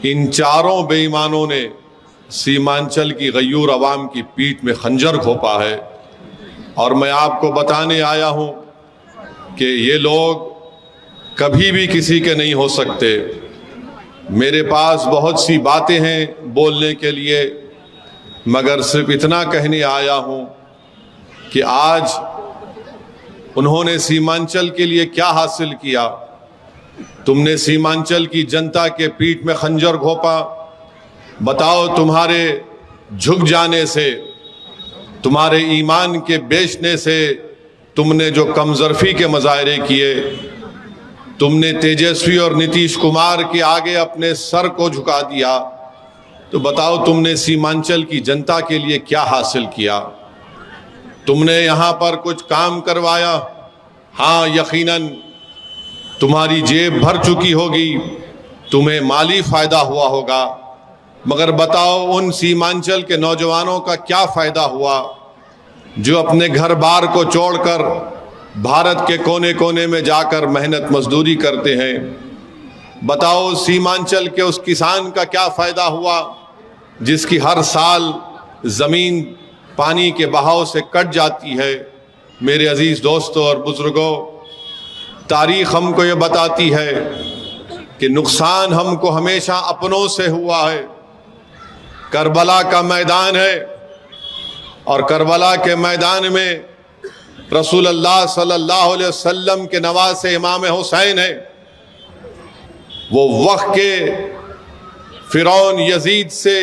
ان چاروں بے ایمانوں نے سیمانچل کی غیور عوام کی پیٹھ میں خنجر گھونپا ہے، اور میں آپ کو بتانے آیا ہوں کہ یہ لوگ کبھی بھی کسی کے نہیں ہو سکتے۔ میرے پاس بہت سی باتیں ہیں بولنے کے لیے، مگر صرف اتنا کہنے آیا ہوں کہ آج انہوں نے سیمانچل کے لیے کیا حاصل کیا۔ تم نے سیمانچل کی جنتا کے پیٹھ میں خنجر گھونپا۔ بتاؤ، تمہارے جھک جانے سے، تمہارے ایمان کے بیچنے سے تم نے جو کمظرفی کے مظاہرے کیے، تم نے تیجسوی اور نتیش کمار کے آگے اپنے سر کو جھکا دیا، تو بتاؤ تم نے سیمانچل کی جنتا کے لیے کیا حاصل کیا؟ تم نے یہاں پر کچھ کام کروایا؟ ہاں، یقیناً تمہاری جیب بھر چکی ہوگی، تمہیں مالی فائدہ ہوا ہوگا، مگر بتاؤ ان سیمانچل کے نوجوانوں کا کیا فائدہ ہوا جو اپنے گھر بار کو چھوڑ کر بھارت کے کونے کونے میں جا کر محنت مزدوری کرتے ہیں؟ بتاؤ سیمانچل کے اس کسان کا کیا فائدہ ہوا جس کی ہر سال زمین پانی کے بہاؤ سے کٹ جاتی ہے؟ میرے عزیز دوستوں اور بزرگوں، تاریخ ہم کو یہ بتاتی ہے کہ نقصان ہم کو ہمیشہ اپنوں سے ہوا ہے۔ کربلا کا میدان ہے، اور کربلا کے میدان میں رسول اللہ صلی اللہ علیہ وسلم کے نواسے امام حسین ہیں۔ وہ وقت کے فرعون یزید سے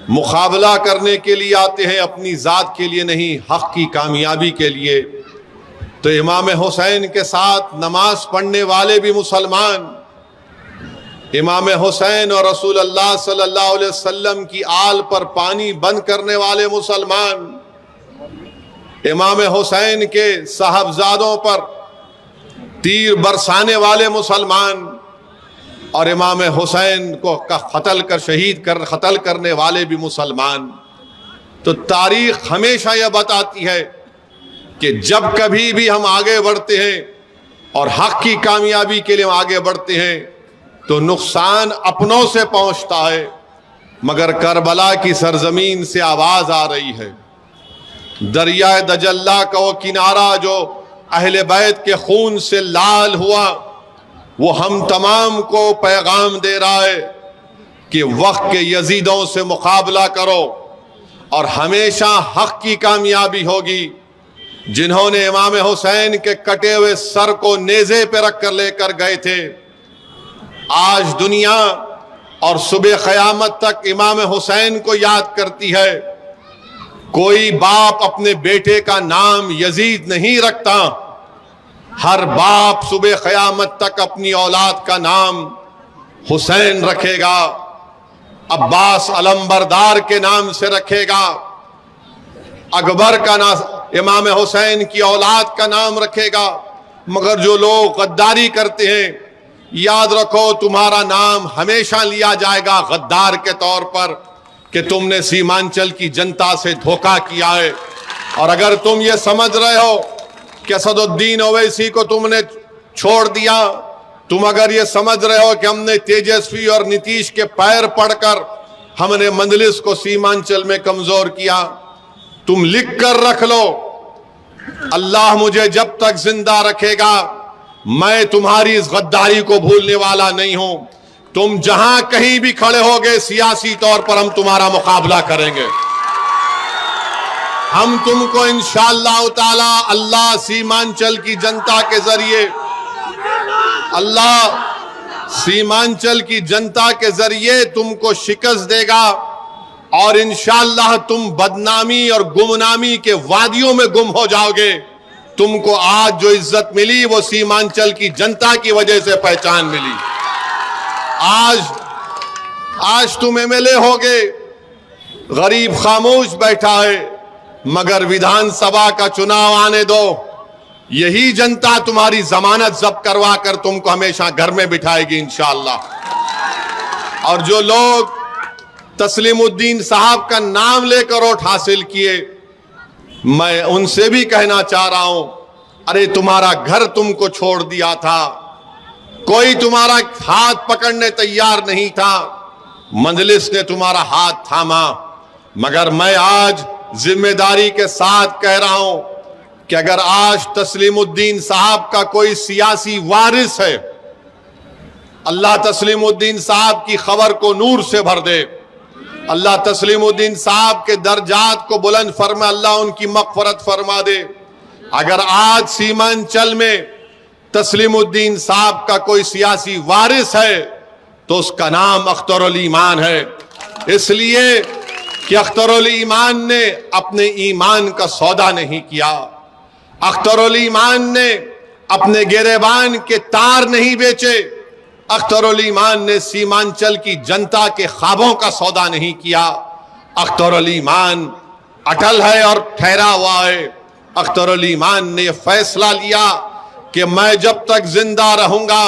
مقابلہ کرنے کے لیے آتے ہیں، اپنی ذات کے لیے نہیں، حق کی کامیابی کے لیے۔ تو امام حسین کے ساتھ نماز پڑھنے والے بھی مسلمان، امام حسین اور رسول اللہ صلی اللہ علیہ وسلم کی آل پر پانی بند کرنے والے مسلمان، امام حسین کے صاحبزادوں پر تیر برسانے والے مسلمان، اور امام حسین کو قتل کرنے والے بھی مسلمان۔ تو تاریخ ہمیشہ یہ بتاتی ہے کہ جب کبھی بھی ہم آگے بڑھتے ہیں اور حق کی کامیابی کے لیے ہم آگے بڑھتے ہیں تو نقصان اپنوں سے پہنچتا ہے، مگر کربلا کی سرزمین سے آواز آ رہی ہے۔ دریائے دجلہ کا وہ کنارہ جو اہل بیت کے خون سے لال ہوا، وہ ہم تمام کو پیغام دے رہا ہے کہ وقت کے یزیدوں سے مقابلہ کرو اور ہمیشہ حق کی کامیابی ہوگی۔ جنہوں نے امام حسین کے کٹے ہوئے سر کو نیزے پہ رکھ کر لے کر گئے تھے، آج دنیا اور صبح قیامت تک امام حسین کو یاد کرتی ہے۔ کوئی باپ اپنے بیٹے کا نام یزید نہیں رکھتا، ہر باپ صبح قیامت تک اپنی اولاد کا نام حسین رکھے گا، عباس علمبردار کے نام سے رکھے گا، اکبر کا نام امام حسین کی اولاد کا نام رکھے گا۔ مگر جو لوگ غداری کرتے ہیں، یاد رکھو تمہارا نام ہمیشہ لیا جائے گا غدار کے طور پر کہ تم نے سیمانچل کی جنتا سے دھوکہ کیا ہے۔ اور اگر تم یہ سمجھ رہے ہو کہ اسد الدین اویسی کو تم نے چھوڑ دیا، تم اگر یہ سمجھ رہے ہو کہ ہم نے تیجسوی اور نتیش کے پیر پڑھ کر ہم نے مجلس کو سیمانچل میں کمزور کیا، تم لکھ کر رکھ لو، اللہ مجھے جب تک زندہ رکھے گا میں تمہاری اس غداری کو بھولنے والا نہیں ہوں۔ تم جہاں کہیں بھی کھڑے ہوگے سیاسی طور پر ہم تمہارا مقابلہ کریں گے۔ ہم تم کو انشاءاللہ تعالی اللہ سیمانچل کی جنتا کے ذریعے، اللہ سیمانچل کی جنتا کے ذریعے تم کو شکست دے گا، اور انشاءاللہ تم بدنامی اور گمنامی کے وادیوں میں گم ہو جاؤ گے۔ تم کو آج جو عزت ملی وہ سیمانچل کی جنتا کی وجہ سے پہچان ملی۔ آج تم ایم ایل اے ہوگے، غریب خاموش بیٹھا ہے، مگر ویدھان سبھا کا چناؤ آنے دو، یہی جنتا تمہاری ضمانت ضبط کروا کر تم کو ہمیشہ گھر میں بٹھائے گی انشاءاللہ۔ اور جو لوگ تسلیم الدین صاحب کا نام لے کر ووٹ حاصل کیے، میں ان سے بھی کہنا چاہ رہا ہوں، ارے تمہارا گھر تم کو چھوڑ دیا تھا، کوئی تمہارا ہاتھ پکڑنے تیار نہیں تھا، مجلس نے تمہارا ہاتھ تھاما، مگر میں آج ذمہ داری کے ساتھ کہہ رہا ہوں کہ اگر آج تسلیم الدین صاحب کا کوئی سیاسی وارث ہے، اللہ تسلیم الدین صاحب کی خبر کو نور سے بھر دے، اللہ تسلیم الدین صاحب کے درجات کو بلند فرما، اللہ ان کی مغفرت فرما دے۔ اگر آج سیمانچل میں تسلیم الدین صاحب کا کوئی سیاسی وارث ہے تو اس کا نام اختر علی ایمان ہے، اس لیے کہ اختر علی ایمان نے اپنے ایمان کا سودا نہیں کیا، اختر علی ایمان نے اپنے گریبان کے تار نہیں بیچے، اختر علی ایمان نے سیمانچل کی جنتا کے خوابوں کا سودا نہیں کیا۔ اختر علی ایمان اٹل ہے اور ٹھہرا ہوا ہے۔ اختر علی ایمان نے یہ فیصلہ لیا کہ میں جب تک زندہ رہوں گا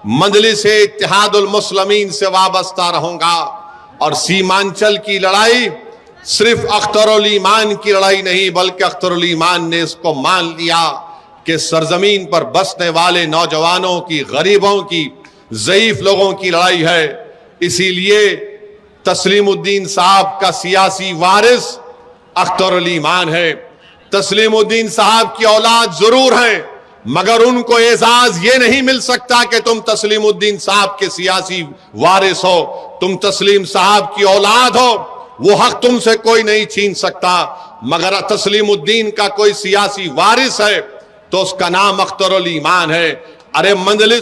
مجلس اتحاد المسلمین سے وابستہ رہوں گا، اور سیمانچل کی لڑائی صرف اختر علی ایمان کی لڑائی نہیں بلکہ اختر علی ایمان نے اس کو مان لیا کہ سرزمین پر بسنے والے نوجوانوں کی، غریبوں کی، ضعیف لوگوں کی لڑائی ہے۔ اسی لیے تسلیم الدین صاحب کا سیاسی وارث اختر علی ایمان ہے۔ تسلیم الدین صاحب کی اولاد ضرور ہیں، مگر ان کو اعزاز یہ نہیں مل سکتا کہ تم تسلیم الدین صاحب کے سیاسی وارث ہو، تم تسلیم صاحب کی اولاد ہو، وہ حق تم سے کوئی نہیں چھین سکتا۔ مگر تسلیم الدین کا کوئی سیاسی وارث ہے تو اس کا نام اختر علی ایمان ہے۔ ارے مجلس